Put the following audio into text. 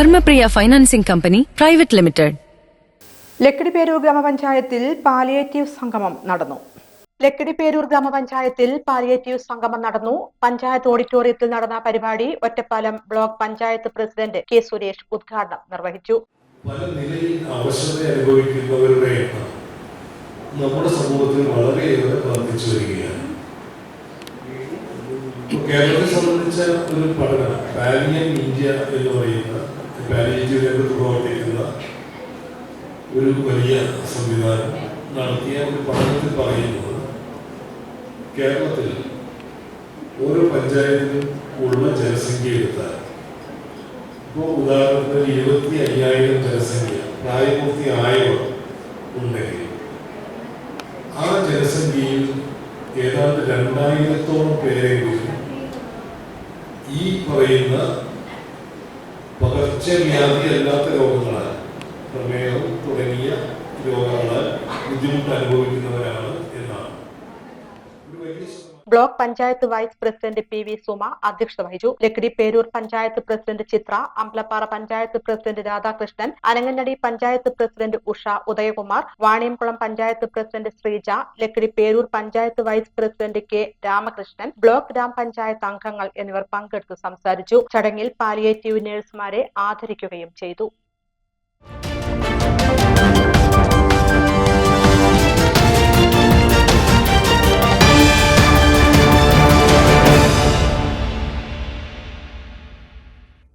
Dharmapriya financing company private limited. Lakkidiperur ഗ്രാമപഞ്ചായത്തിൽ palliative സംഗമം നടന്നു. ലക്കിടിപ്പേരൂർ ഗ്രാമപഞ്ചായത്തിൽ പാലിയേറ്റീവ് സംഗമം നടന്നു. പഞ്ചായത്ത് ഓഡിറ്റോറിയത്തിൽ നടന്ന പരിപാടി Ottapalam block panchayat president K Suresh ഉദ്ഘാടനം നിർവഹിച്ചു. പല നിലയിൽ അവശത അനുഭവിക്കുന്നവരുടെ എണ്ണം നമ്മുടെ സമൂഹത്തിൽ വളരെയേറെ വർദ്ധിച്ചു വരികയാണ്. കേരളത്തെ സംബന്ധിച്ച ഒരു പഠനം പാലിയൻ ഇന്ത്യ എന്ന് പറയുന്ന പാലിയേറ്റീവ് രംഗത്ത് പ്രവർത്തിക്കുന്ന ഒരു വലിയ സംവിധാനം നടത്തിയ ഒരു പഠനത്തിൽ പറയുന്നത് കേരളത്തിൽ ഓരോ പഞ്ചായത്തിലും ഉള്ള ജനസംഖ്യ എടുത്താൽ ഇപ്പോൾ ഉദാഹരണത്തിന് 25,000 ജനസംഖ്യ പ്രായപൂർത്തിയായവർ ഉണ്ടെങ്കിൽ ആ ജനസംഖ്യയിൽ ഏതാണ്ട് 2,000-ഓളം പേരെങ്കിലും ഈ പറയുന്ന പകർച്ചവ്യാധി അല്ലാത്ത രോഗങ്ങളാൽ പ്രമേഹം തുടങ്ങിയ രോഗങ്ങളാൽ ബുദ്ധിമുട്ട് അനുഭവിക്കുന്നവരാണ് എന്നാണ്. Block panchayat vice president P V Suma അധ്യക്ഷത വഹിച്ചു. Lakkidiperur panchayat president Chithra, Ambalappara panchayat president Radhakrishnan, Ananganadi panchayat president Usha, Udayakumar, Vaniyamkulam panchayat president Sreeja, Lakkidiperur panchayat vice president K Ramakrishnan, block ഗ്രാമപഞ്ചായത്ത് അംഗങ്ങൾ എന്നിവർ പങ്കെടുത്തു സംസാരിച്ചു. ചടങ്ങിൽ പാലിയേറ്റീവ് നഴ്സുമാരെ ആദരിക്കുകയും ചെയ്തു.